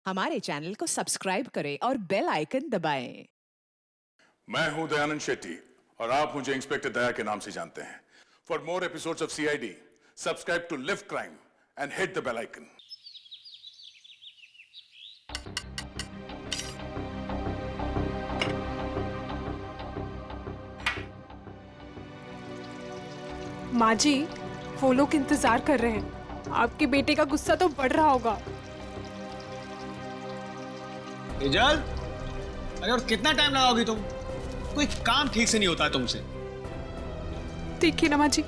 हमारे चैनल को सब्सक्राइब करें और बेल आइकन दबाएं। मैं हूं दयानंद शेट्टी और आप मुझे इंस्पेक्टर दया के नाम से जानते हैं। For more episodes of CID, subscribe to lift crime and hit the bell icon. माँ जी, वो लोग इंतजार कर रहे हैं। आपके बेटे का गुस्सा तो बढ़ रहा होगा। तेजल, अरे और कितना टाइम लगाओगी तुम? कोई काम ठीक से नहीं होता है तुमसे। देखिए ना माँ जी,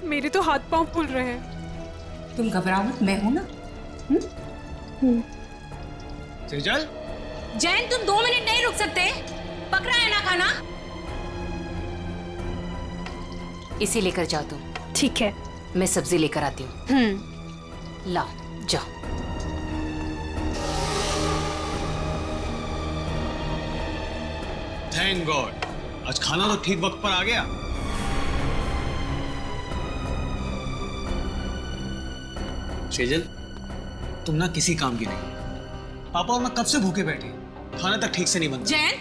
मेरे तो हाथ पांव फूल रहे हैं। तुम घबराओ मत, मैं हूं ना। तेजल, जैन, तुम 2 मिनट नहीं रुक सकते? पकड़ा है ना खाना? इसे लेकर जाओ तुम। ठीक है, मैं सब्जी लेकर आती हूँ। लाओ, जाओ। थैंक गॉड, आज खाना तो ठीक वक्त पर आ गया। तेजल, तुम ना किसी काम की नहीं। पापा और मैं कब से भूखे बैठे, खाना तक ठीक से नहीं बनता। जैन,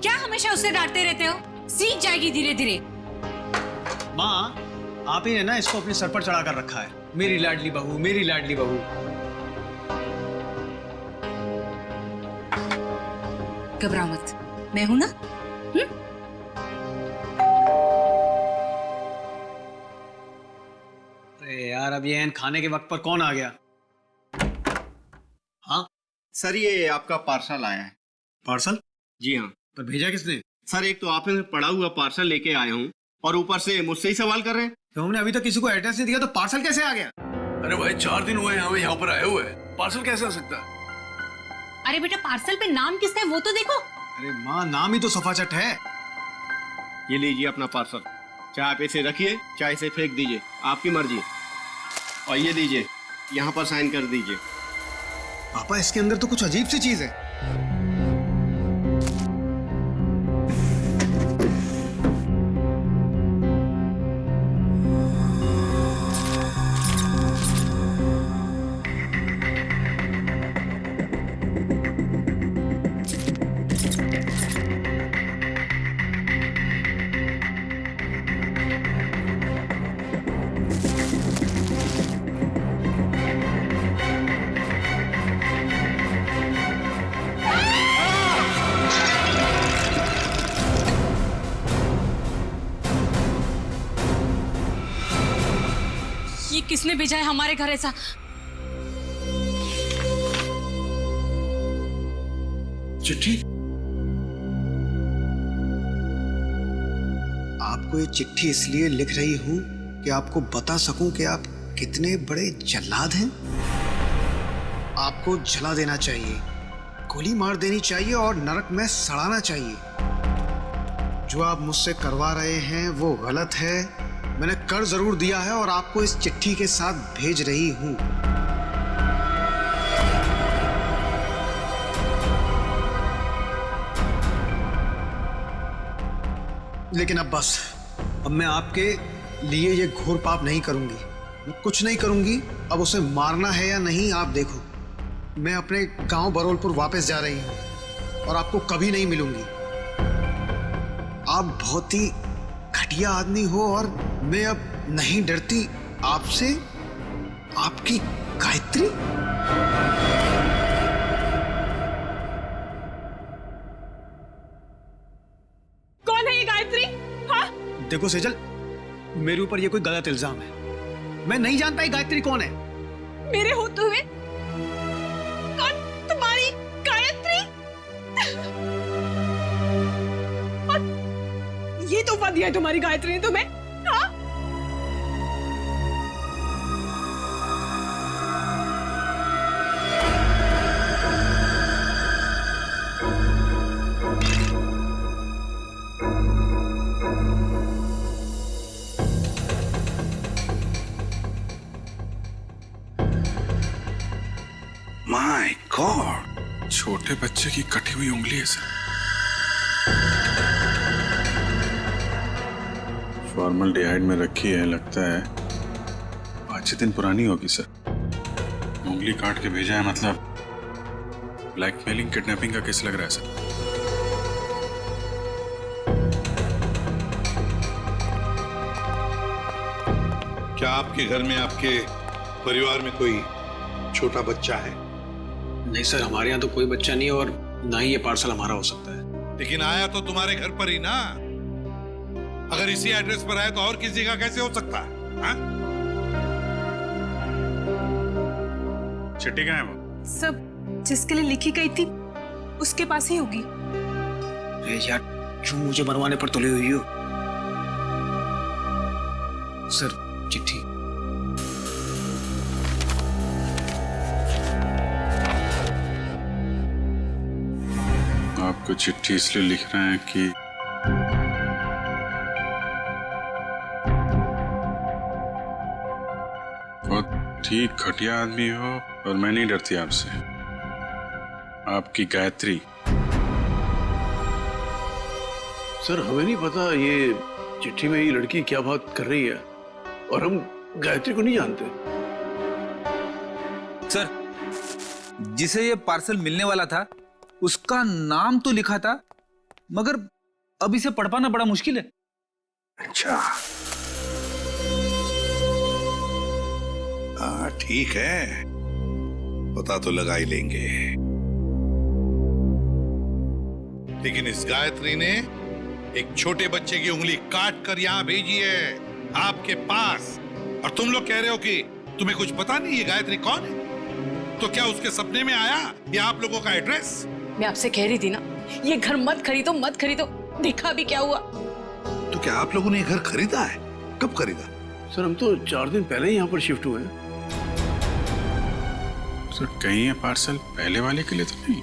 क्या हमेशा उसे डांटते रहते हो? सीख जाएगी धीरे धीरे। माँ, आप ही ने ना इसको अपने सर पर चढ़ा कर रखा है। मेरी लाडली बहू, मेरी लाडली बहू। घबराओ मत, मैं हूं ना। अरे यार, अब ये खाने के वक्त पर कौन आ गया? हाँ सर, ये आपका पार्सल आया है। पार्सल? जी हाँ पर भेजा किसने? सर, एक तो आपने पड़ा हुआ पार्सल लेके आया हूँ और ऊपर से मुझसे ही सवाल कर रहे हैं। तो हमने अभी तक किसी को एड्रेस नहीं दिया तो पार्सल कैसे आ गया? अरे भाई, 4 दिन हुए हमें यहाँ पर आए हुए, पार्सल कैसे आ सकता है? अरे बेटा, पार्सल पे नाम किसका है वो तो देखो। अरे माँ, नाम ही तो सफाचट है। ये लीजिए अपना पार्सल। चाहे आप इसे रखिए, चाहे इसे फेंक दीजिए, आपकी मर्जी। और ये लीजिए, यहाँ पर साइन कर दीजिए। पापा, इसके अंदर तो कुछ अजीब सी चीज है। ये किसने भेजा है हमारे घर ऐसा? चिट्ठी? आपको ये चिट्ठी इसलिए लिख रही हूँ कि आपको बता सकूं कि आप कितने बड़े जल्लाद हैं। आपको जला देना चाहिए, गोली मार देनी चाहिए और नरक में सड़ाना चाहिए। जो आप मुझसे करवा रहे हैं वो गलत है। मैंने कर जरूर दिया है और आपको इस चिट्ठी के साथ भेज रही हूं। लेकिन अब बस, अब मैं आपके लिए ये घोर पाप नहीं करूंगी। मैं कुछ नहीं करूंगी। अब उसे मारना है या नहीं आप देखो। मैं अपने गांव बरोलपुर वापस जा रही हूं और आपको कभी नहीं मिलूंगी। आप बहुत ही घटिया आदमी हो और मैं अब नहीं डरती आपसे। आपकी गायत्री? कौन है ये गायत्री? हाँ? देखो सेजल, मेरे ऊपर ये कोई गलत इल्जाम है। मैं नहीं जानता ये गायत्री कौन है। मेरे होते हुए कौन तुम्हारी गायत्री? और ये तोहफा दिया है तुम्हारी गायत्री ने तुम्हें? हाँ? माय गॉड, छोटे बच्चे की कटी हुई उंगली है सर। फॉर्मल्डिहाइड में रखी है, लगता है 5-6 दिन पुरानी होगी सर। उंगली काट के भेजा है, मतलब ब्लैकमेलिंग किडनैपिंग का केस लग रहा है सर। क्या आपके घर में, आपके परिवार में कोई छोटा बच्चा है? नहीं सर, हमारे यहाँ तो कोई बच्चा नहीं है और ना ही ये पार्सल हमारा हो सकता है। लेकिन आया तो तुम्हारे घर पर ही ना। अगर इसी एड्रेस पर आया तो और किसी का कैसे हो सकता है? हाँ? चिट्ठी कहाँ है वो? सब जिसके लिए लिखी गई थी उसके पास ही होगी। अरे यार, क्यों मुझे मरवाने पर तुले हुई हो? सर, चिट्ठी। आपको चिट्ठी इसलिए लिख रहे हैं कि बहुत ही घटिया आदमी हो और मैं नहीं डरती आपसे। आपकी गायत्री। सर, हमें नहीं पता ये चिट्ठी में ये लड़की क्या बात कर रही है और हम गायत्री को नहीं जानते। सर, जिसे ये पार्सल मिलने वाला था उसका नाम तो लिखा था, मगर अब इसे पढ़ पाना बड़ा मुश्किल है। अच्छा, हाँ ठीक है, पता तो लगा ही लेंगे। लेकिन इस गायत्री ने एक छोटे बच्चे की उंगली काट कर यहां भेजी है आपके पास, और तुम लोग कह रहे हो कि तुम्हें कुछ पता नहीं ये गायत्री कौन है। तो क्या उसके सपने में आया ये आप लोगों का एड्रेस? मैं आपसे कह रही थी ना, ये घर मत खरीदो मत खरीदो, देखा भी क्या हुआ। तो क्या आप लोगों ने ये घर खरीदा है? कब खरीदा? सर, हम तो 4 दिन पहले ही यहाँ पर शिफ्ट हुए हैं। सर, कहीं ये पार्सल पहले वाले के लिए तो नहीं?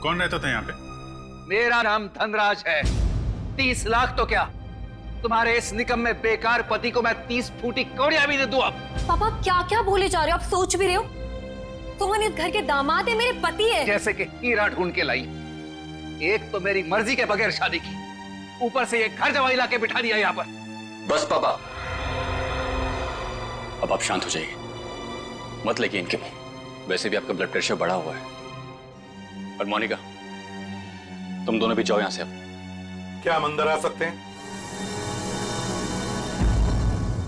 कौन रहता था यहाँ पे? मेरा नाम धनराज है। 30 लाख तो क्या, तुम्हारे इस निकम्मे बेकार पति को मैं 30 फूटी कौड़ियां भी दे दूं। अब पापा क्या क्या बोले जा रहे हो? आप सोच भी रहे हो? सोहन इस घर के दामाद है, मेरे पति है। जैसे कि हीरा ढूंढ के लाई। एक तो मेरी मर्जी के बगैर शादी की, ऊपर से ये घर जवाई लाके बिठा दिया यहाँ पर। बस पापा, अब आप शांत हो जाइए, मत लेके इनके मुंह। वैसे भी आपका ब्लड प्रेशर बढ़ा हुआ है। और मोनिका, तुम दोनों भी जाओ यहां से। अब क्या हम अंदर आ सकते हैं?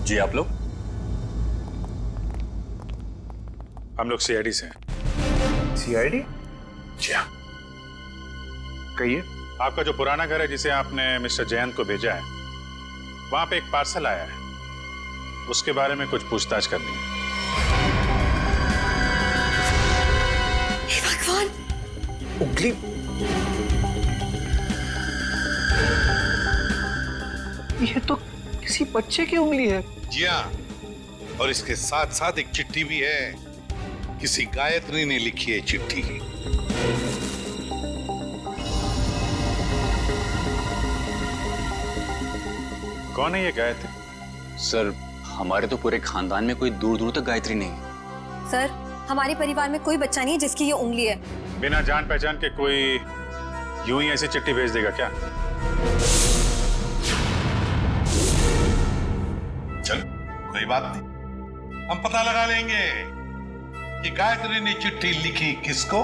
जी, आप लोग? हम लोग सीआईडी से हैं। सीआईडी? जी हाँ। कहिए। आपका जो पुराना घर है जिसे आपने मिस्टर जयंत को भेजा है, वहां पे एक पार्सल आया है, उसके बारे में कुछ पूछताछ करनी है। भगवान, उंगली। ये तो किसी बच्चे की उंगली है। जी हाँ, और इसके साथ साथ एक चिट्ठी भी है। किसी गायत्री ने लिखी है चिट्ठी। कौन है ये गायत्री? सर, हमारे तो पूरे खानदान में कोई दूर दूर तक गायत्री नहीं है। सर, हमारे परिवार में कोई बच्चा नहीं है जिसकी ये उंगली है। बिना जान पहचान के कोई यूं ही ऐसी चिट्ठी भेज देगा क्या? चल, कोई बात नहीं, हम पता लगा लेंगे कि गायत्री ने चिट्ठी लिखी किसको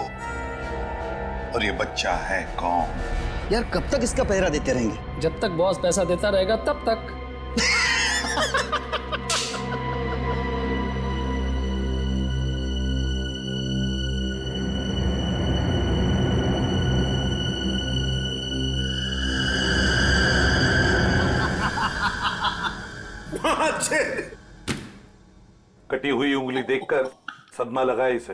और ये बच्चा है कौन। यार, कब तक इसका पहरा देते रहेंगे? जब तक बॉस पैसा देता रहेगा तब तक। कटी हुई उंगली देखकर सदमा लगा इसे।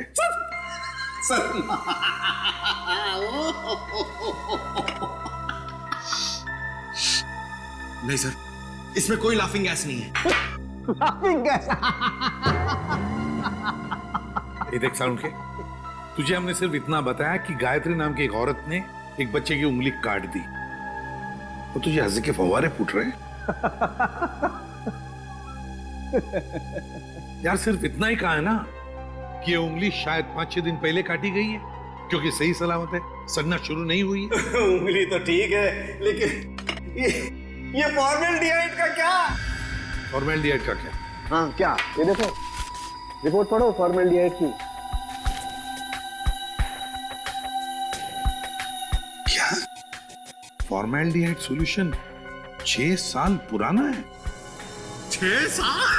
नहीं सर, इसमें कोई लाफिंग गैस नहीं है। Laughing gas? ये देख साउंड के, तुझे हमने सिर्फ इतना बताया कि गायत्री नाम की एक औरत ने एक बच्चे की उंगली काट दी, और तुझे हंसी के फव्वारे फूट रहे हैं। यार, सिर्फ इतना ही कहा है ना कि ये उंगली शायद 5-6 दिन पहले काटी गई है, क्योंकि सही सलामत है, सड़ना शुरू नहीं हुई है। उंगली तो ठीक है, लेकिन ये फॉर्मेल्डिहाइड का क्या? फॉर्मेल्डिहाइड का क्या? हाँ, क्या? ये देखो, रिपोर्ट पढ़ो फॉर्मेल्डिहाइड की। फॉर्मेल्डिहाइड सॉल्यूशन 6 साल पुराना है। 6 साल?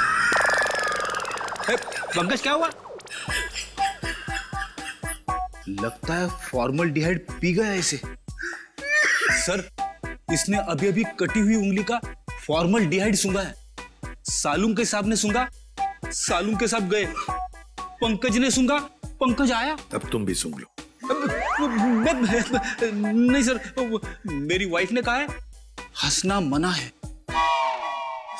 पंकज क्या हुआ? लगता है फॉर्मल्डिहाइड पी गया इसे। सर, इसने अभी अभी कटी हुई उंगली का फॉर्मल्डिहाइड सूंघा है। सालूम के साहब ने सूंघा, सालूम के साहब गए। पंकज ने सूंघा, पंकज आया। अब तुम भी सूंघ लो। नहीं सर, मेरी वाइफ ने कहा है हंसना मना है।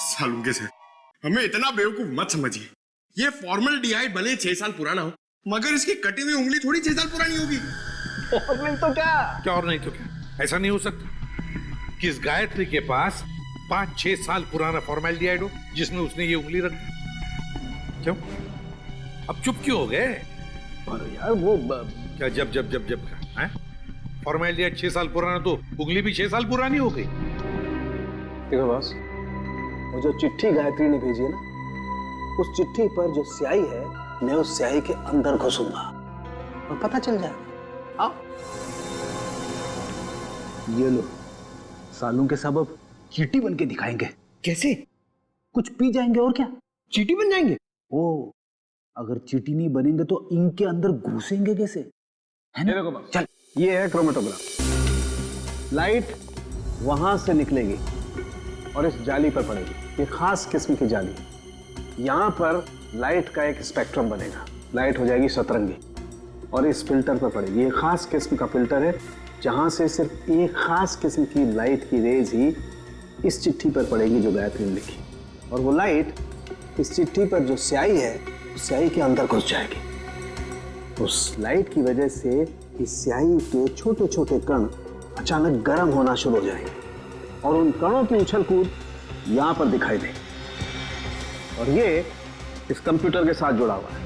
सालूम के साथ हमें इतना बेवकूफ मत समझिए। ये फॉर्मल्डिहाइड भले 6 साल पुराना हो, मगर इसकी कटी हुई उंगली थोड़ी 6 साल पुरानी होगी। और नहीं तो क्या और नहीं तो क्या? ऐसा नहीं हो सकता कि इस गायत्री के पास 5-6 साल पुराना फॉर्मेल्डिहाइड हो जिसमें उसने ये उंगली रख दी। क्यों? अब चुप क्यों हो गए? अरे यार वो क्या जब का है? फॉर्मेल्डिहाइड 6 साल पुराना तो उंगली भी 6 साल पुरानी हो गई। देखो बॉस, वो जो चिट्ठी गायत्री ने भेजी है ना, उस चिट्ठी पर जो स्याही है, मैं उस स्याही के अंदर घुसूंगा और पता चल जाएगा। आओ, ये लो, सालूम के सब अब चींटी बन के दिखाएंगे। कैसे? कुछ पी जाएंगे और क्या, चींटी बन जाएंगे। ओ, अगर चींटी नहीं बनेंगे तो इनके अंदर घुसेंगे कैसे? है ना? चल, ये है क्रोमेटोग्राफ। लाइट वहां से निकलेगी और इस जाली पर पड़ेगी। ये खास किस्म की जाली। यहां पर लाइट का एक स्पेक्ट्रम बनेगा। लाइट हो जाएगी सतरंगी और इस फिल्टर पर पड़ेगी। ये खास किस्म का फिल्टर है जहां से सिर्फ एक खास किस्म की लाइट की रेज ही इस चिट्ठी पर पड़ेगी जो गायत्री ने लिखी। और वो लाइट इस चिट्ठी पर जो स्याही है, उस स्याही के अंदर घुस जाएगी। उस लाइट की वजह से इस स्याही के छोटे छोटे कण अचानक गर्म होना शुरू हो जाएंगे और उन कणों की उछल कूद यहां पर दिखाई देगी। और ये इस कंप्यूटर के साथ जुड़ा हुआ है।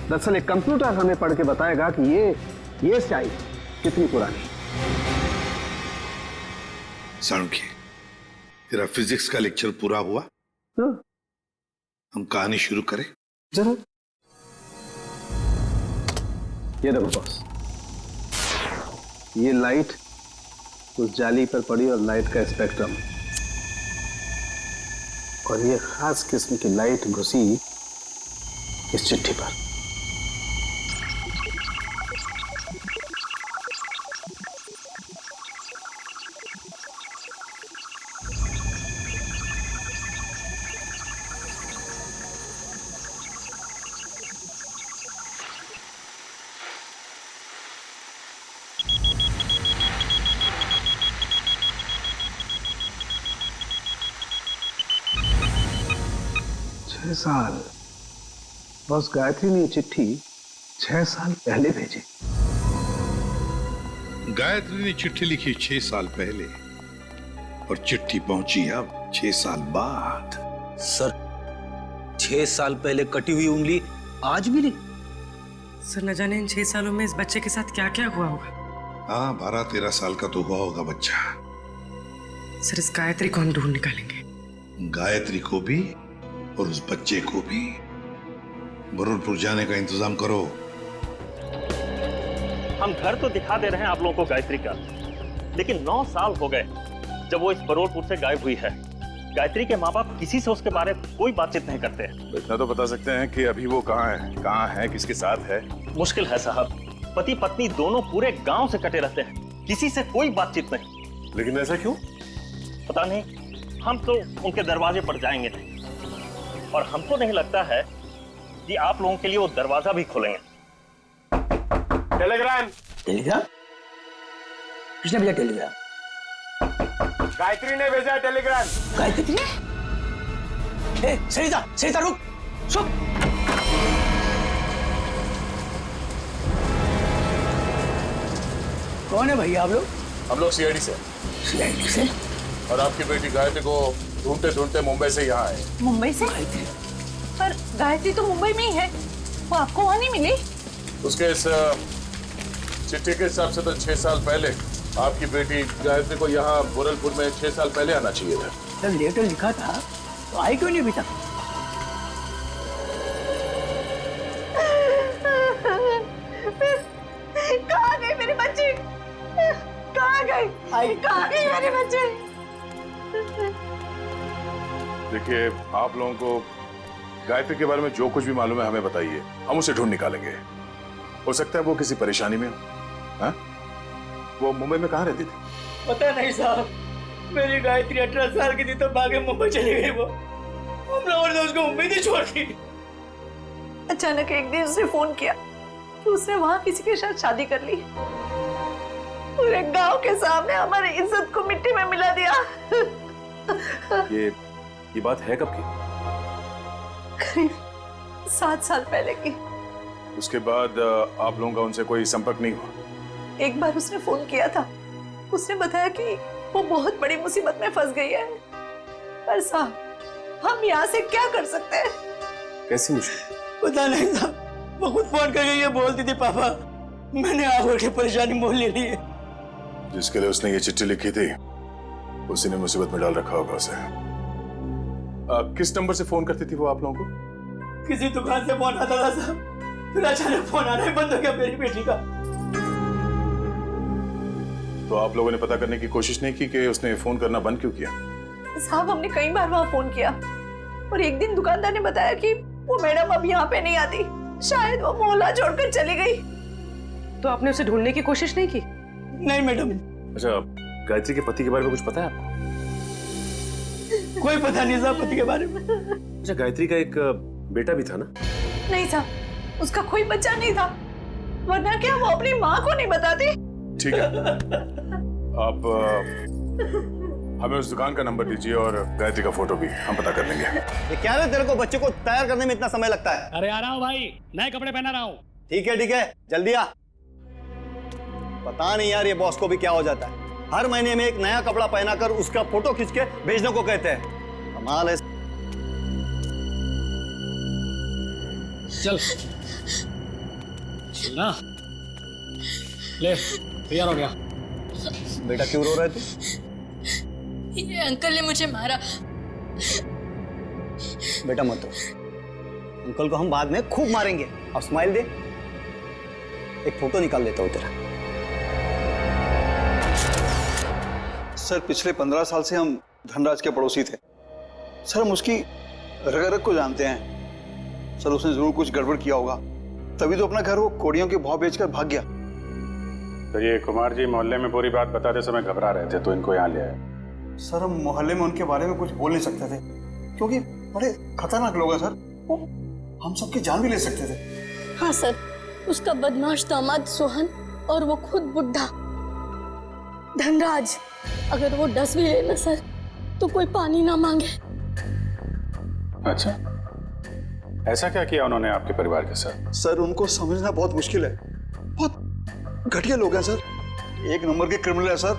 दरअसल एक कंप्यूटर हमें पढ़ के बताएगा कि ये स्याही कितनी पुरानी। साणुखी, तेरा फिजिक्स का लेक्चर पूरा हुआ? हम कहानी शुरू करें? जरूर। ये देखो बॉस, ये लाइट उस जाली पर पड़ी और लाइट का स्पेक्ट्रम, और ये खास किस्म की लाइट घुसी इस चिट्ठी पर। साल बस गायत्री ने चिट्ठी 6 साल पहले भेजी। गायत्री ने चिट्ठी लिखी 6 साल पहले और चिट्ठी पहुंची अब 6 साल बाद। सर, 6 साल पहले कटी हुई उंगली आज भी नहीं। सर, न जाने इन 6 सालों में इस बच्चे के साथ क्या क्या हुआ होगा। हाँ, 12-13 साल का तो हुआ होगा बच्चा। सर, इस गायत्री को हम ढूंढ निकालेंगे। गायत्री को भी और उस बच्चे को भी। बरूरपुर जाने का इंतजाम करो। हम घर तो दिखा दे रहे हैं आप लोगों को गायत्री का, लेकिन 9 साल हो गए जब वो इस बरूरपुर से गायब हुई है। गायत्री के माँ बाप किसी से उसके बारे में कोई बातचीत नहीं करते हैं। इतना तो बता सकते हैं कि अभी वो कहाँ है, किसके साथ है? मुश्किल है साहब, पति पत्नी दोनों पूरे गांव से कटे रहते हैं, किसी से कोई बातचीत नहीं। लेकिन ऐसा क्यों? पता नहीं, हम तो उनके दरवाजे पर जाएंगे नहीं, और हमको नहीं लगता है कि आप लोगों के लिए वो दरवाजा भी खोलेंगे। टेलीग्राम किसने भेजा? टेलीग्राम गायत्री ने भेजा। टेलीग्राम गायत्री ने? सरिता रुक, सुन। कौन है भैया आप लोग? हम लोग सीआईडी से। सीआईडी से? और आपकी बेटी गायत्री को ढूंढते ढूंढते मुंबई से यहाँ आए। मुंबई से? पर गायत्री तो मुंबई में ही है, वो आपको वहाँ नहीं मिली? उसके इस चिट्ठी के हिसाब से तो 6 साल पहले आपकी बेटी गायत्री को यहाँ बुरलपुर में 6 साल पहले आना चाहिए था। जब लेटर लिखा था तो आई क्यों नहीं अभी तक? कहाँ गए मेरे बच्चे? भाई कहाँ गए मेरे बच्चे? देखिए, आप लोगों को गायत्री के बारे में जो कुछ भी मालूम है हमें बताइए, हम उसे ढूंढ निकालेंगे। हो सकता है वो किसी परेशानी में हो। हाँ? वो मुंबई में कहाँ रहती थी? पता नहीं साहब, मेरी गायत्री 18 साल की थी तो भागे मुंबई चली गई। वो हम लोगों ने उसको मुंबई नहीं छोड़ दी। अचानक एक दिन उसने फोन किया कि उसने वहां किसी के साथ शादी कर ली। पूरे गांव के सामने हमारी इज्जत को मिट्टी में मिला दिया। ये बात है कब की? करीब 7 साल पहले की। उसके बाद आप लोगों का उनसे कोई संपर्क नहीं हुआ? एक बार उसने फोन किया था, उसने बताया कि वो बहुत बड़ी मुसीबत में फंस गई है। पर साहब, हम यहाँ से क्या कर सकते हैं? कैसी मुश्किल? पता नहीं साहब, वो खुद फोन करके ये बोलती थी, पापा मैंने आगे की परेशानी मोल ले ली है। जिसके लिए उसने ये चिट्ठी लिखी थी उसी ने मुसीबत में डाल रखा होगा उसे। किस नंबर से फोन करती थी वो आप लोगों को? किसी दुकान से फोन आता था साहब, फिर अचानक फोन आना ही बंद हो गया मेरी बेटी का। तो आप लोगों ने पता करने की कोशिश नहीं की कि उसने फोन करना बंद क्यों किया? साहब, हमने कई बार वहां फोन किया और एक दिन दुकानदार ने बताया कि वो मैडम अब यहाँ पे नहीं आती, शायद वो मोहल्ला छोड़कर चली गई। तो आपने उसे ढूंढने की कोशिश नहीं की? नहीं मैडम। अच्छा, गायत्री के पति के बारे में कुछ पता है आपको? कोई पता नहीं साहब पति के बारे में। अच्छा, गायत्री का एक बेटा भी था ना? नहीं साहब, उसका कोई बच्चा नहीं था, वरना क्या वो अपनी माँ को नहीं बताती? ठीक है, आप हमें उस दुकान का नंबर दीजिए और गायत्री का फोटो भी, हम पता कर लेंगे। ये क्या है तेरे को बच्चे को तैयार करने में इतना समय लगता है? अरे आ रहा हूँ भाई, नए कपड़े पहना रहा हूँ। ठीक है, जल्दी आ। पता नहीं यार ये बॉस को भी क्या हो जाता है, हर महीने में एक नया कपड़ा पहनाकर उसका फोटो खींच के भेजने को कहते हैं। कमाल है। चल ना, ले तैयार हो गया। बेटा क्यों रो रहा है तू? ये अंकल ने मुझे मारा। बेटा मत रो, अंकल को हम बाद में खूब मारेंगे। अब स्माइल दे, एक फोटो निकाल लेता हूं तेरा। सर, पिछले 15 साल से हम धनराज के पड़ोसी थे। सर, हम उसकी रग रग को जानते हैं। सर, उसने जरूर कुछ गड़बड़ किया होगा, तभी तो अपना घर वो कोड़ियों के भाव बेचकर भाग गया। तो ये कुमार जी मोहल्ले में पूरी बात बताते समय घबरा रहे थे तो इनको यहाँ ले आए। सर, हम मोहल्ले में उनके बारे में कुछ बोल नहीं सकते थे क्योंकि बड़े खतरनाक लोग हैं सर, वो हम सबकी जान भी ले सकते थे। हाँ सर, उसका बदमाश दामाद सोहन और वो खुद बुढ़ा धनराज, अगर वो डस भी ले ना सर तो कोई पानी ना मांगे। अच्छा, ऐसा क्या किया उन्होंने आपके परिवार के साथ? सर, उनको समझना बहुत मुश्किल है, बहुत घटिया लोग हैं सर, एक नंबर के क्रिमिनल है सर।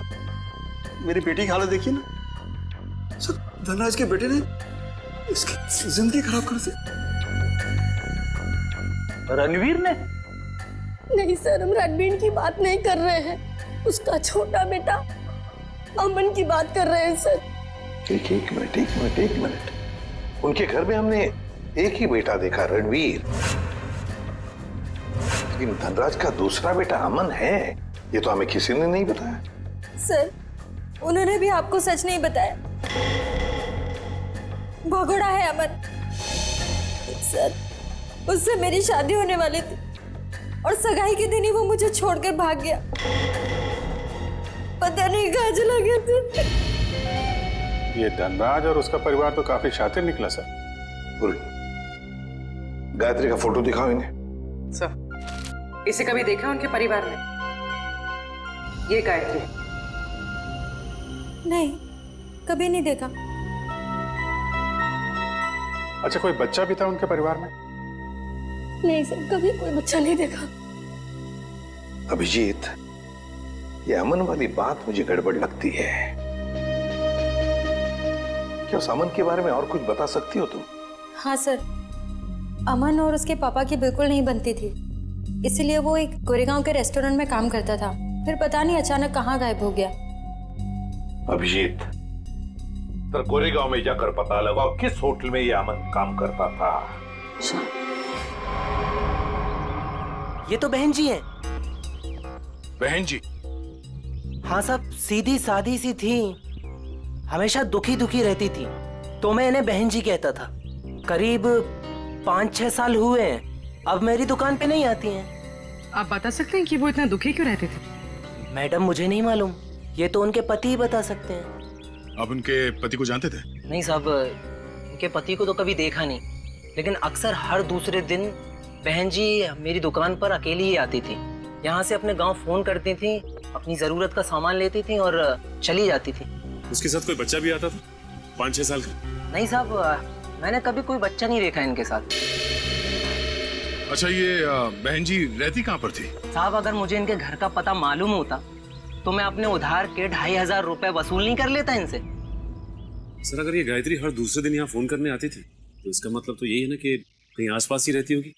मेरी बेटी की हालत देखिए ना सर, धनराज के बेटे ने इसकी जिंदगी खराब कर दी। रणवीर ने? नहीं सर, हम रणवीर की बात नहीं कर रहे हैं, उसका छोटा बेटा अमन की बात कर रहे हैं सर। एक मिनट। उनके घर में हमने एक ही बेटा देखा, रणवीर, लेकिन धनराज का दूसरा बेटा अमन है, ये तो हमें किसी ने नहीं बताया। सर, उन्होंने भी आपको सच नहीं बताया, भगोड़ा है अमन। सर, उससे मेरी शादी होने वाली थी और सगाई के दिन ही वो मुझे छोड़कर भाग गया, पता नहीं कहाँ चला गया था। ये धनराज और उसका परिवार तो काफी शातिर निकला सर। गायत्री का फोटो दिखाओ इन्हें। सर, इसे कभी देखा उनके परिवार में? ये गायत्री? नहीं, कभी नहीं देखा। अच्छा, कोई बच्चा भी था उनके परिवार में? नहीं सर, कभी कोई बच्चा नहीं देखा। अभिजीत, ये अमन वाली बात मुझे गड़बड़ लगती है। क्या उस अमन के बारे में और कुछ बता सकती हो तुम? हाँ सर, अमन और उसके पापा की बिल्कुल नहीं बनती थी, इसलिए वो एक गोरेगांव के रेस्टोरेंट में काम करता था, फिर पता नहीं अचानक कहाँ गायब हो गया। अभिजीत, तो गोरेगांव में जाकर पता लगाओ किस होटल में ये अमन काम करता था। ये तो बहन जी हैं। बहन जी? हाँ साहब, सीधी सादी सी थी, हमेशा दुखी दुखी रहती थी, तो मैं इन्हें बहन जी कहता था। करीब 5-6 साल हुए हैं, अब मेरी दुकान पे नहीं आती हैं। आप बता सकते हैं कि वो इतना दुखी क्यों रहते थे? मैडम मुझे नहीं मालूम, ये तो उनके पति ही बता सकते हैं। आप उनके पति को जानते थे? नहीं साहब, उनके पति को तो कभी देखा नहीं, लेकिन अक्सर हर दूसरे दिन बहन जी मेरी दुकान पर अकेली ही आती थी। यहाँ से अपने गांव फोन करती थी, अपनी जरूरत का सामान लेती थी और चली जाती थी। उसके साथ कोई बच्चा भी आता था 5-6 साल का? नहीं साहब, मैंने कभी कोई बच्चा नहीं देखा इनके साथ। अच्छा, ये बहन जी रहती कहाँ पर थी? साहब, अगर मुझे इनके घर का पता मालूम होता तो मैं अपने उधार के 2500 रुपए वसूल नहीं कर लेता इनसे। सर, अगर ये गायत्री हर दूसरे दिन यहाँ फोन करने आती थी तो इसका मतलब तो यही है ना कि कहीं आसपास ही रहती होगी।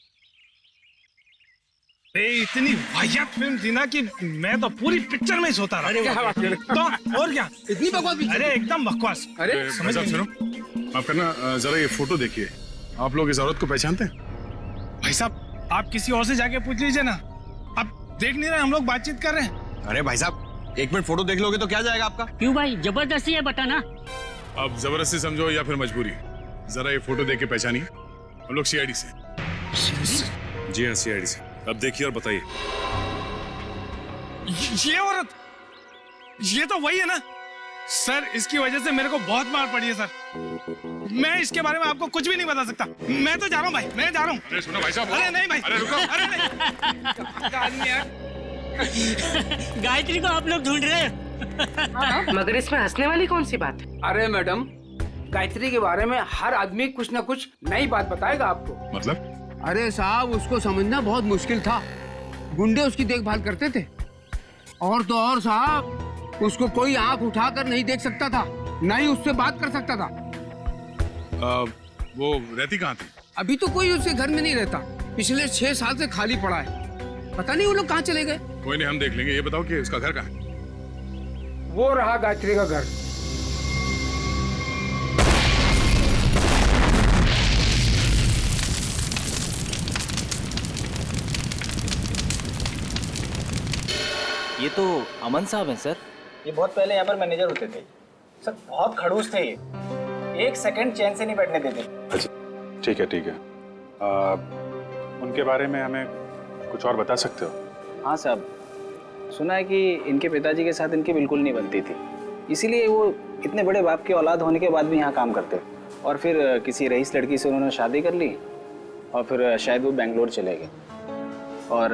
इतनी वाहियात फिल्म थी ना कि मैं तो पूरी पिक्चर में ही सोता रहा। क्या बात कर? तो और क्या, इतनी बकवास? अरे एकदम बकवास। अरे समझ सुनो, आप करना जरा ये फोटो देखिए, आप लोग इस औरत को पहचानते हैं? भाई साहब, आप किसी और से जाके पूछ लीजिए ना, आप देख नहीं रहे हम लोग बातचीत कर रहे हैं। अरे भाई साहब, 1 मिनट फोटो देख लोगे तो क्या जाएगा आपका? क्यों भाई, जबरदस्ती है बताना। अब जबरदस्ती समझो या फिर मजबूरी, जरा ये फोटो देख के पहचानिए। हम लोग सीआईडी से। जी हाँ, सीआईडी से। अब देखिए और बताइए। ये औरत, ये तो वही है ना सर, इसकी वजह से मेरे को बहुत मार पड़ी है सर। मैं इसके बारे में आपको कुछ भी नहीं बता सकता। मैं तो जा रहा हूँ भाई, मैं जा रहा हूँ। अरे सुनो भाई साहब। अरे नहीं भाई, अरे रुको। अरे नहीं। गायत्री को आप लोग ढूंढ रहे हैं। मगर इसमें हंसने वाली कौन सी बात है? अरे मैडम, गायत्री के बारे में हर आदमी कुछ न कुछ नई बात बताएगा आपको। मतलब? अरे साहब, उसको समझना बहुत मुश्किल था। गुंडे उसकी देखभाल करते थे, और तो और साहब, उसको कोई आंख उठाकर नहीं देख सकता था, न ही उससे बात कर सकता था। वो रहती कहाँ थी? अभी तो कोई उसके घर में नहीं रहता, पिछले 6 साल से खाली पड़ा है। पता नहीं वो लोग कहाँ चले गए। कोई नहीं, हम देख लेंगे। ये बताओ कि उसका घर कहाँ है? वो रहा गायत्री का घर। ये तो अमन साहब हैं सर। ये बहुत पहले यहाँ पर मैनेजर होते थे सर, बहुत खड़ूस थे ये, 1 सेकंड चैन से नहीं बैठने देते। अच्छा, ठीक है ठीक है। उनके बारे में हमें कुछ और बता सकते हो? हाँ साहब, सुना है कि इनके पिताजी के साथ इनकी बिल्कुल नहीं बनती थी, इसीलिए वो इतने बड़े बाप की औलाद होने के बाद भी यहाँ काम करते, और फिर किसी रईस लड़की से उन्होंने शादी कर ली, और फिर शायद वो बेंगलोर चले गए। और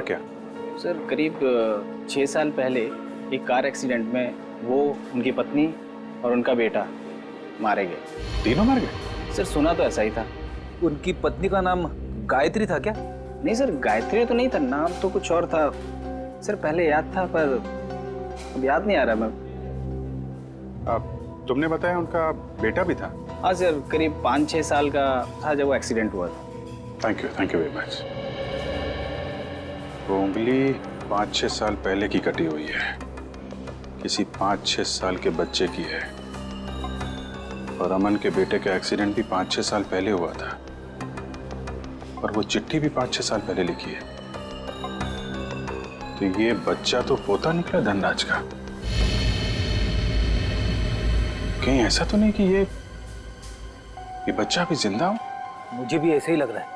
क्या सर, करीब 6 साल पहले एक कार एक्सीडेंट में वो, उनकी पत्नी और उनका बेटा मारे गए। तीनों मार गए? सर सुना तो ऐसा ही था। उनकी पत्नी का नाम गायत्री था क्या? नहीं सर, गायत्री तो नहीं था, नाम तो कुछ और था सर। पहले याद था पर अब याद नहीं आ रहा। मैं तुमने बताया उनका बेटा भी था? हाँ सर, करीब 5-6 साल का था जब वो एक्सीडेंट हुआ था। Thank you very much. वो उंगली 5-6 साल पहले की कटी हुई है, किसी 5-6 साल के बच्चे की है, और अमन के बेटे का एक्सीडेंट भी 5-6 साल पहले हुआ था, और वो चिट्ठी भी 5-6 साल पहले लिखी है। तो ये बच्चा तो पोता निकला धनराज का। कहीं ऐसा तो नहीं कि ये बच्चा भी जिंदा हो? मुझे भी ऐसे ही लग रहा है।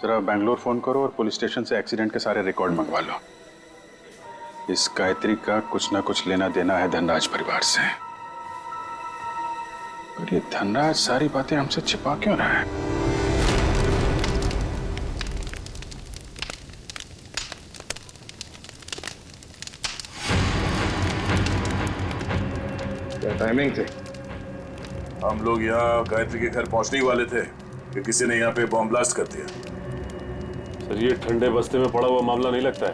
जरा बैंगलोर फोन करो और पुलिस स्टेशन से एक्सीडेंट के सारे रिकॉर्ड मंगवा लो। इस गायत्री का कुछ ना कुछ लेना देना है धनराज परिवार से। और ये धनराज सारी बातें हमसे छिपा क्यों रहा है? क्या टाइमिंग थे? हम लोग यहाँ गायत्री के घर पहुंचने ही वाले थे कि किसी ने यहाँ पे बॉम्ब ब्लास्ट कर दिया। सर, ये ठंडे बस्ते में पड़ा हुआ मामला नहीं लगता है।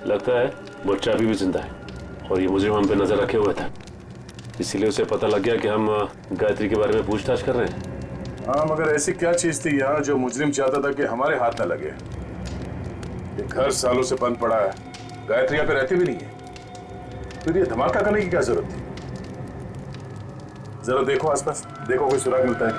लगता है बच्चा अभी भी जिंदा है, और ये मुझे हम पे नजर रखे हुए था, इसीलिए उसे पता लग गया कि हम गायत्री के बारे में पूछताछ कर रहे हैं। हाँ, मगर ऐसी क्या चीज थी यहाँ जो मुजरिम चाहता था कि हमारे हाथ न लगे? ये घर सालों से बंद पड़ा है, गायत्री यहाँ पे रहती भी नहीं है, फिर ये धमाका करने की क्या जरूरत थी? जरा देखो आसपास, देखो कोई सुराग मिलता है।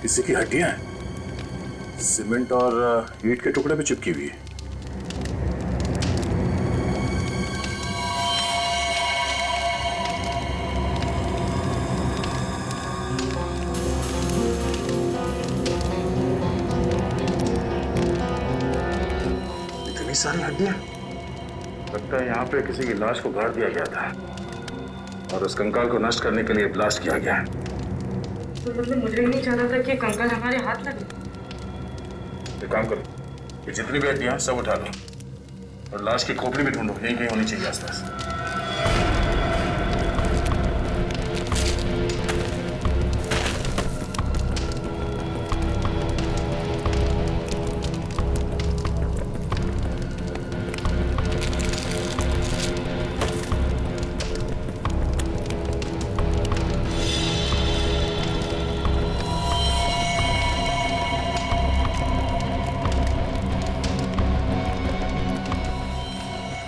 किसी की हड्डियां हैं, सीमेंट और ईंट के टुकड़े पे चिपकी हुई है। इतनी सारी हड्डियां, लगता है यहाँ पे किसी की लाश को गाड़ दिया गया था और उस कंकाल को नष्ट करने के लिए ब्लास्ट किया गया है। तो मतलब मुझे ही नहीं चाहता था कि कंकाल हमारे हाथ लगे। एक काम करो, ये जितनी भी हड्डियां सब उठा लो और लाश की खोपड़ी भी ढूंढो, यहीं कहीं होनी चाहिए आसपास।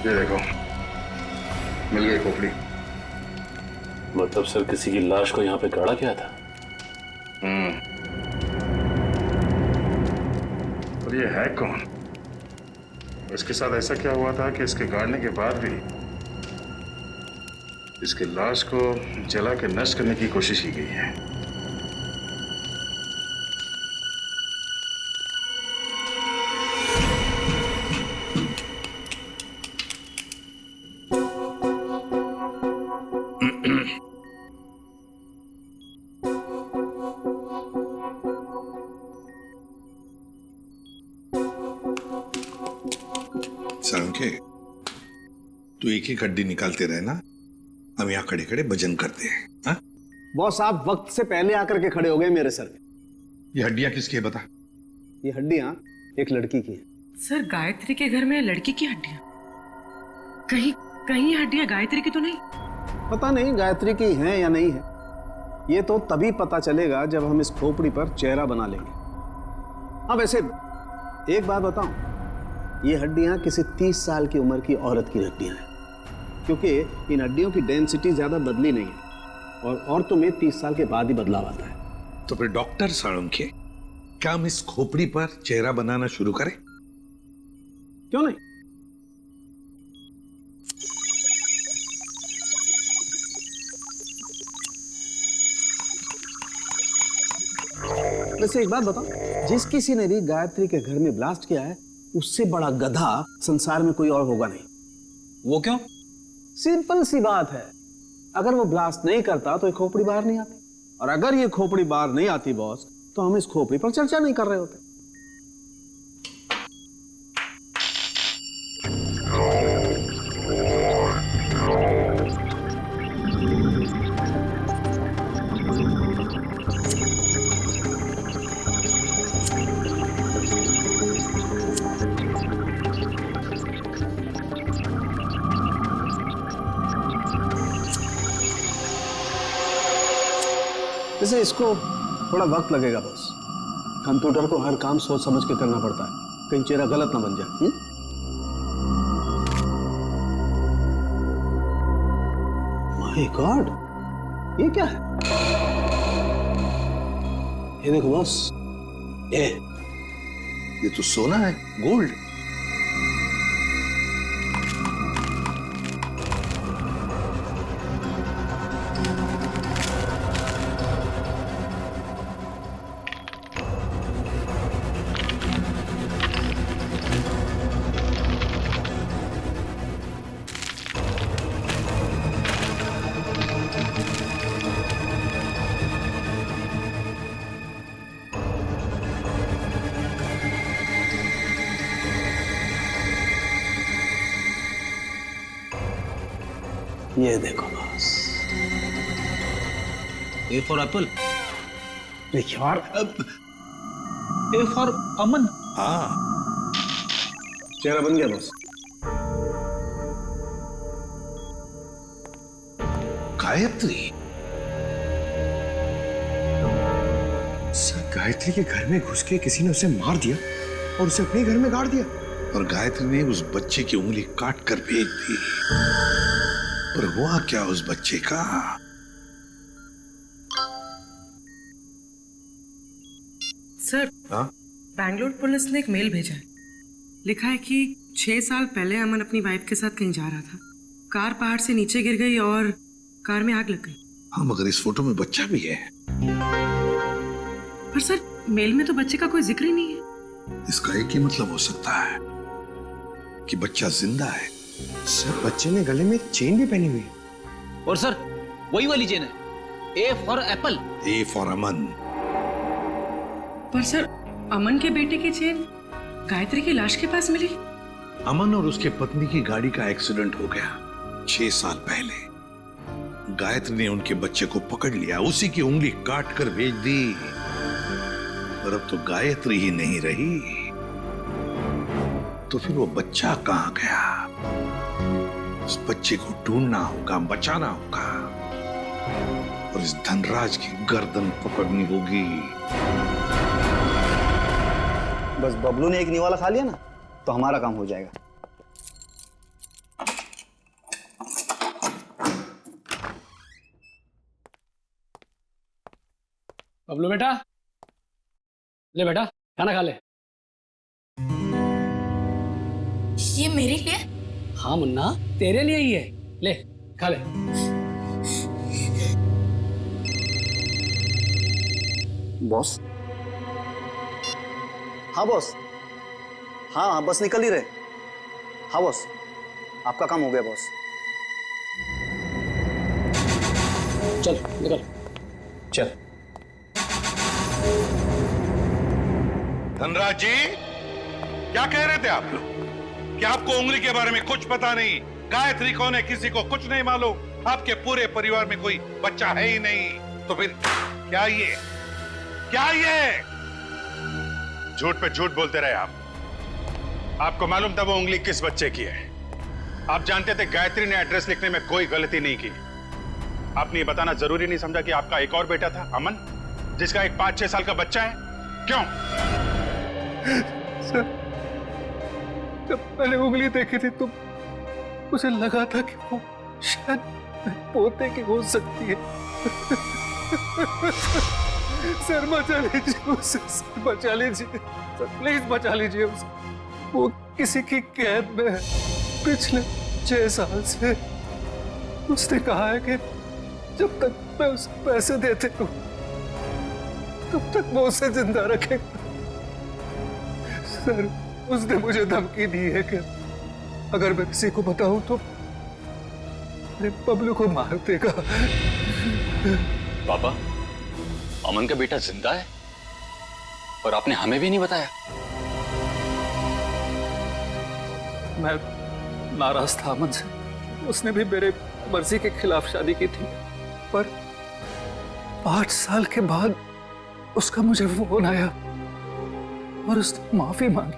ये देखो, मिल गई खोपड़ी। मतलब सर किसी की लाश को यहाँ पे गाड़ा गया था? और ये है कौन? इसके साथ ऐसा क्या हुआ था कि इसके गाड़ने के बाद भी इसकी लाश को जला के नष्ट करने की कोशिश की गई है? सालुंखे, तू एक ही हड्डी निकालते रहे ना, हम यहाँ खड़े खड़े भजन करते हैं। हाँ? बॉस, आप वक्त से पहले आकर के खड़े हो गए मेरे सर पे। ये हड्डियां किसकी है बता? ये हड्डियां एक लड़की की हैं। सर, गायत्री के घर में लड़की की हड्डियां? कहीं कहीं हड्डियां गायत्री की तो नहीं? पता नहीं गायत्री की हैं या नहीं है, ये तो तभी पता चलेगा जब हम इस खोपड़ी पर चेहरा बना लेंगे। हाँ, वैसे एक बात बताऊं, ये हड्डियां किसी 30 साल की उम्र की औरत की हड्डियां हैं, क्योंकि इन हड्डियों की डेंसिटी ज्यादा बदली नहीं है और औरतों में 30 साल के बाद ही बदलाव आता है। तो फिर डॉक्टर सालुंखे, क्या हम इस खोपड़ी पर चेहरा बनाना शुरू करें? क्यों नहीं? वैसे एक बात बताओ, जिस किसी ने भी गायत्री के घर में ब्लास्ट किया है, उससे बड़ा गधा संसार में कोई और होगा नहीं। वो क्यों? सिंपल सी बात है, अगर वो ब्लास्ट नहीं करता तो ये खोपड़ी बाहर नहीं आती, और अगर ये खोपड़ी बाहर नहीं आती बॉस, तो हम इस खोपड़ी पर चर्चा नहीं कर रहे होते। वैसे इसको थोड़ा वक्त लगेगा बॉस, कंप्यूटर को हर काम सोच समझ के करना पड़ता है, कहीं चेहरा गलत ना बन जाए। माय गॉड, ये क्या है? ये देखो बॉस, ये तो सोना है, गोल्ड। ये देखो बॉस, ए फॉर एप्पल, यार, ए फॉर अमन। हाँ, चेहरा बन गया बॉस। गायत्री, सर, गायत्री के घर में घुस के किसी ने उसे मार दिया और उसे अपने घर में गाड़ दिया, और गायत्री ने उस बच्चे की उंगली काट कर भेज दी। और हुआ क्या उस बच्चे का? सर, बैंगलोर पुलिस ने एक मेल भेजा है। लिखा है कि 6 साल पहले अमन अपनी वाइफ के साथ कहीं जा रहा था। कार पहाड़ से नीचे गिर गई और कार में आग लग गई। हाँ, मगर इस फोटो में बच्चा भी है। पर सर, मेल में तो बच्चे का कोई जिक्र ही नहीं है। इसका एक ही मतलब हो सकता है कि बच्चा जिंदा है। सर, बच्चे ने गले में चेन भी पहनी हुई है। और सर, वही वाली चेन है, A for apple. A for Aman. पर सर, अमन के बेटे की चेन गायत्री की लाश के पास मिली। अमन और उसके पत्नी की गाड़ी का एक्सीडेंट हो गया 6 साल पहले। गायत्री ने उनके बच्चे को पकड़ लिया, उसी की उंगली काट कर भेज दी। पर अब तो गायत्री ही नहीं रही, तो फिर वो बच्चा कहां गया? उस बच्चे को ढूंढना होगा, बचाना होगा और इस धनराज की गर्दन पकड़नी होगी। बस बबलू ने एक निवाला खा लिया ना, तो हमारा काम हो जाएगा। बबलू बेटा, ले बेटा खाना खा ले। ये मेरे लिए? हाँ मुन्ना, तेरे लिए ही है, ले खा ले। बॉस? हाँ बॉस। हाँ, बस निकल ही रहे। हाँ बॉस, आपका काम हो गया बॉस। चल निकल। चल। धनराज जी, क्या कह रहे थे आप लोग? कि आपको उंगली के बारे में कुछ पता नहीं, गायत्री कौन है किसी को कुछ नहीं मालूम, आपके पूरे परिवार में कोई बच्चा है ही नहीं, तो फिर क्या ये झूठ पे झूठ बोलते रहे आप। आपको मालूम था वो उंगली किस बच्चे की है। आप जानते थे गायत्री ने एड्रेस लिखने में कोई गलती नहीं की। आपने ये बताना जरूरी नहीं समझा कि आपका एक और बेटा था, अमन, जिसका एक 5-6 साल का बच्चा है? क्यों? सर, जब मैंने उंगली देखी थी तो मुझे लगा था कि वो शायद पोते की हो सकती है। सर बचा लीजिए उसे, सर बचा लीजिए, सर प्लीज बचा लीजिए उसे। वो किसी की कैद में है पिछले 6 साल से। उसने कहा है कि जब तक मैं उसे पैसे देते रहूं तब तक वो उसे जिंदा रखेगा। सर, उसने मुझे धमकी दी है कि अगर मैं किसी को बताऊं तो मेरे बबलू को मार देगा। पापा, अमन का बेटा जिंदा है और आपने हमें भी नहीं बताया। मैं नाराज था अमन से। उसने भी मेरे मर्जी के खिलाफ शादी की थी, पर 5 साल के बाद उसका मुझे फोन आया और उसने माफी मांगी,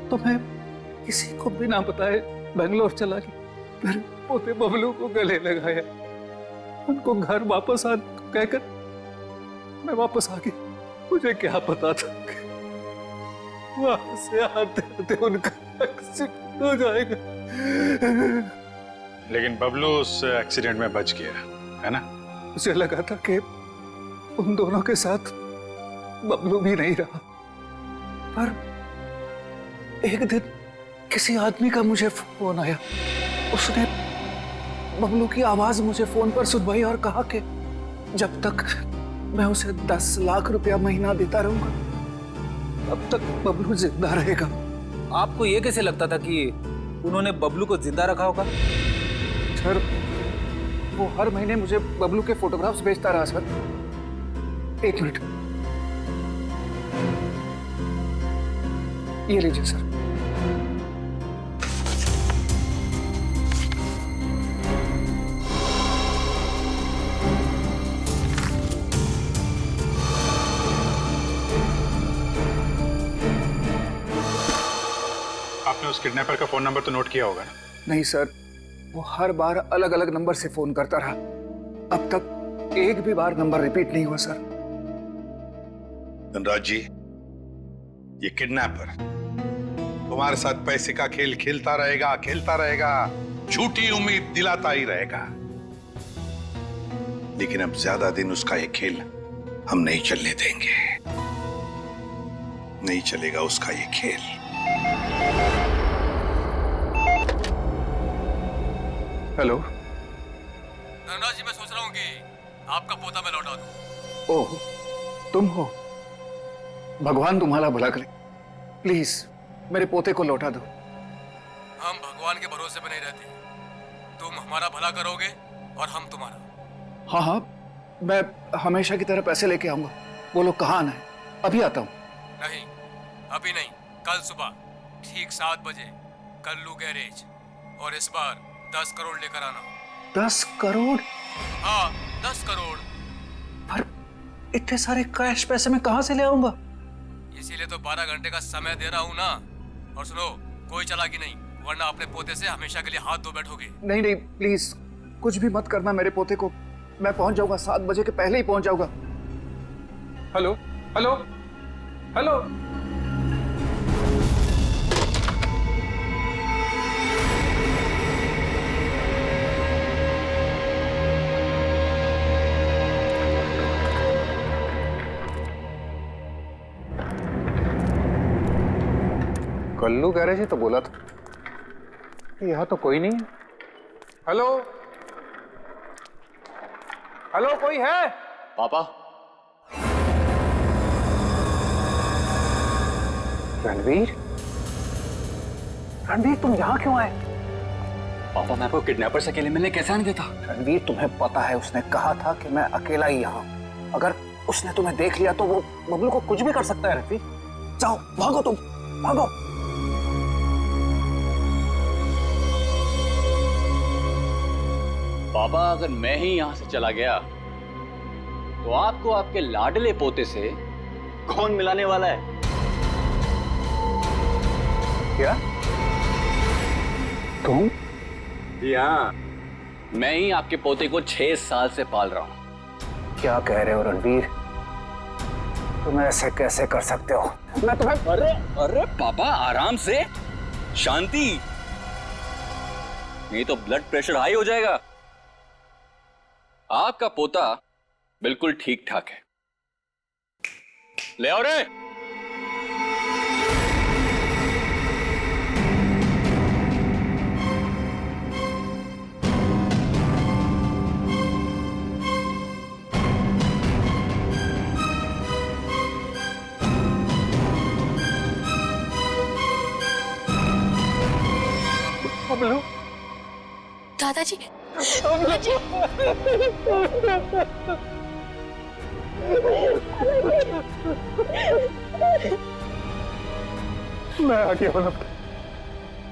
तो मैं किसी को बिना बताए बेंगलोर चला गया। फिर पोते बबलू को गले लगाया, उनको घर वापस आने को कहकर मैं वापस आ गया। मुझे क्या पता था कि वहां से आते आते उनका एक्सीडेंट हो जाएगा। लेकिन बबलू उस एक्सीडेंट में बच गया, है ना? मुझे लगा था कि उन दोनों के साथ बबलू भी नहीं रहा, पर एक दिन किसी आदमी का मुझे फोन आया। उसने बबलू की आवाज मुझे फोन पर सुनवाई और कहा कि जब तक मैं उसे 10 लाख रुपया महीना देता रहूंगा तब तक बबलू जिंदा रहेगा। आपको ये कैसे लगता था कि उन्होंने बबलू को जिंदा रखा होगा? सर, वो हर महीने मुझे बबलू के फोटोग्राफ्स भेजता रहा सर। 1 मिनट, ये लीजिए सर। आपने उस किडनैपर का फोन नंबर तो नोट किया होगा ना? नहीं सर, वो हर बार अलग अलग नंबर से फोन करता रहा। अब तक एक भी बार नंबर रिपीट नहीं हुआ सर। धनराज जी, ये किडनैपर तुम्हारे साथ पैसे का खेल खेलता रहेगा, झूठी उम्मीद दिलाता ही रहेगा। लेकिन अब ज्यादा दिन उसका ये खेल हम नहीं चलने देंगे। नहीं चलेगा उसका ये खेल। हेलो धनराज जी, मैं सोच रहा हूँ कि आपका पोता मैं लौटा दूं। ओह, तुम हो? भगवान तुम्हारा भला करे। प्लीज मेरे पोते को लौटा दो। हम भगवान के भरोसे पे नहीं रहते। तुम हमारा भला करोगे और हम तुम्हारा। हाँ हाँ, मैं हमेशा की तरह पैसे लेके आऊंगा। बोलो कहाँ आना है? अभी आता हूँ। नहीं, अभी नहीं, कल सुबह ठीक 7 बजे कल्लू गैरेज, और इस बार 10 करोड़ लेकर आना। 10 करोड़? हाँ, 10 करोड़। पर इतने सारे कैश पैसे मैं कहाँ से ले आऊंगा? इसीलिए तो 12 घंटे का समय दे रहा हूँ ना। और सुनो, कोई चालाकी नहीं, वरना अपने पोते से हमेशा के लिए हाथ धो बैठोगे। नहीं नहीं, प्लीज कुछ भी मत करना मेरे पोते को। मैं पहुंच जाऊंगा, 7 बजे के पहले ही पहुंच जाऊंगा। Hello hello hello. Kallu garage ही तो बोला था। यहाँ तो कोई नहीं है। हेलो हेलो, कोई है? पापा। रणवीर, रणवीर तुम यहाँ क्यों आए? पापा, मैं आपको किडनैपर से अकेले मिलने कैसे आने देता? रणवीर, तुम्हें पता है उसने कहा था कि मैं अकेला ही यहाँ। अगर उसने तुम्हें देख लिया तो वो बबलू को कुछ भी कर सकता है। रणवीर जाओ, भागो, तुम भागो। पापा, अगर मैं ही यहां से चला गया तो आपको आपके लाडले पोते से कौन मिलाने वाला है? क्या? तुम? हाँ, मैं ही आपके पोते को 6 साल से पाल रहा हूं। क्या कह रहे हो रणवीर? तुम ऐसे कैसे कर सकते हो? मैं तुम्हें... अरे पापा, आराम से, शांति, नहीं तो ब्लड प्रेशर हाई हो जाएगा। आपका पोता बिल्कुल ठीक ठाक है। ले आओ रे। बबलू, दादाजी, मैं आ गया हूं।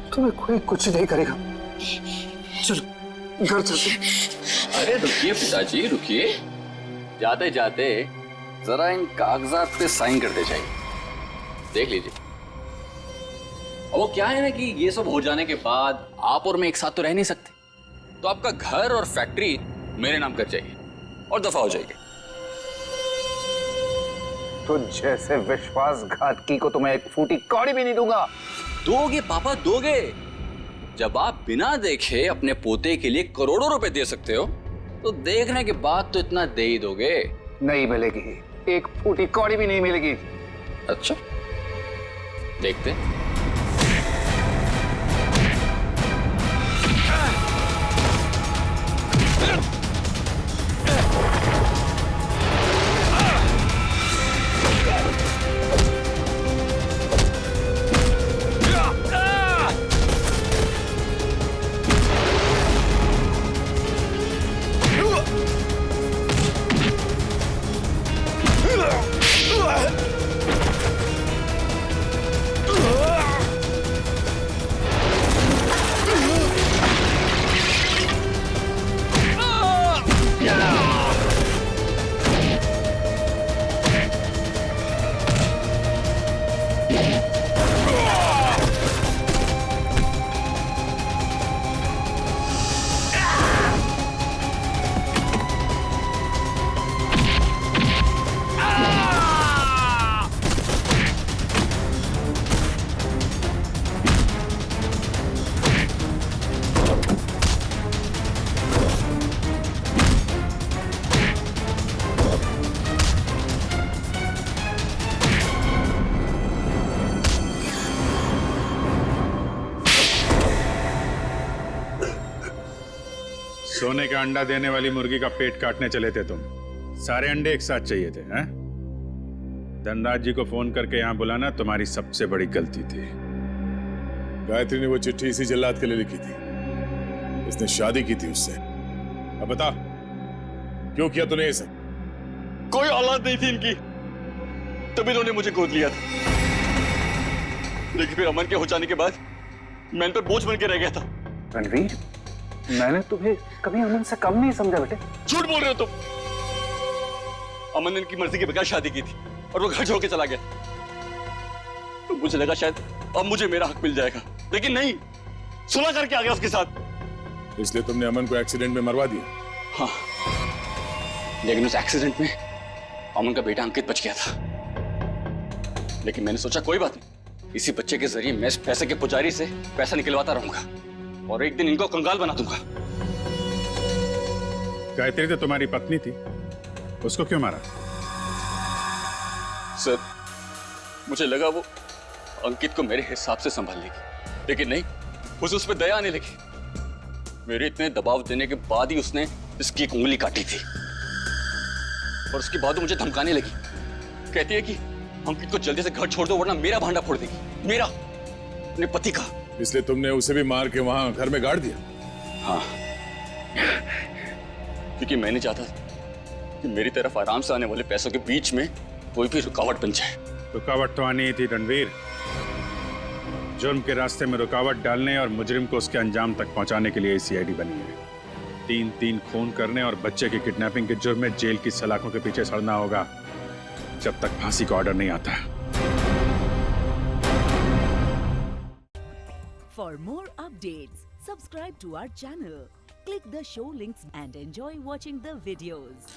तुम्हें कोई कुछ नहीं करेगा। चलो घर चलते। अरे रुकिए पिताजी, रुकिए। जाते जाते जरा इन कागजात पे साइन करते जाइए, देख लीजिए। वो क्या है ना कि ये सब हो जाने के बाद आप और मैं एक साथ तो रह नहीं सकते, तो आपका घर और फैक्ट्री मेरे नाम कर जाइए और दफा हो जाइए। तो जैसे विश्वासघातकी को तो मैं एक फूटी कौड़ी भी नहीं दूंगा। दोगे पापा, दोगे। जब आप बिना देखे अपने पोते के लिए करोड़ों रुपए दे सकते हो, तो देखने के बाद तो इतना दे ही दोगे। नहीं मिलेगी, एक फूटी कौड़ी भी नहीं मिलेगी। अच्छा, देखते। Ah! सोने का अंडा देने वाली मुर्गी का पेट काटने चले थे तुम। सारे अंडे एक साथ चाहिए थे, हैं? धनराज जी को फोन करके यहाँ बुलाना तुम्हारी सबसे बड़ी गलती थी। गायत्री ने वो चिट्ठी इसी जल्लाद के लिए लिखी थी। इसने शादी की थी उससे। अब बता, क्यों किया तूने ये सब? कोई औलाद नहीं थी इनकी, तभी इन्होंने मुझे गोद लिया था। लेकिन फिर अमन के हो जाने के बाद मैं इन पर बोझ बन के रह गया था। रणवीर, मैंने तुम्हें कभी अमन से कम नहीं समझा बेटे। झूठ बोल रहे हो तुम। अमन ने इनकी मर्जी के बगैर शादी की थी और वो घर छोड़ के चला गया। तो मुझे लगा शायद अब मुझे मेरा हक मिल जाएगा, लेकिन नहीं, सुलह करके आ गया उसके साथ। इसलिए तुमने अमन को एक्सीडेंट में मरवा दिया? हाँ, लेकिन उस एक्सीडेंट में अमन का बेटा अंकित बच गया था। लेकिन मैंने सोचा कोई बात नहीं, इसी बच्चे के जरिए मैं इस पैसे के पुजारी से पैसा निकलवाता रहूंगा और एक दिन इनको कंगाल बना दूंगा। गायत्री तो तुम्हारी पत्नी थी, उसको क्यों मारा? सर, मुझे लगा वो अंकित को मेरे हिसाब से संभाल लेगी, लेकिन नहीं, उसे उस पर दया आने लगी। मेरे इतने दबाव देने के बाद ही उसने इसकी एक उंगली काटी थी और उसके बाद वो मुझे धमकाने लगी। कहती है कि अंकित को जल्दी से घर छोड़ दो वरना मेरा भांडा फोड़ देगी, मेरा, अपने पति का। इसलिए तुमने उसे भी मार के वहां घर में गाड़ दिया? हाँ, क्योंकि मैं नहीं चाहता कि मेरी तरफ आराम से आने वाले पैसों के बीच में कोई भी रुकावट बन जाए। रुकावट तो आनी ही थी रणवीर। जुर्म के रास्ते में रुकावट डालने और मुजरिम को उसके अंजाम तक पहुंचाने के लिए सीआईडी बनी है। 3-3 खून करने और बच्चे की किडनैपिंग के जुर्म में जेल की सलाखों के पीछे सड़ना होगा जब तक फांसी का ऑर्डर नहीं आता। For more updates, subscribe to our channel, click the show links and enjoy watching the videos.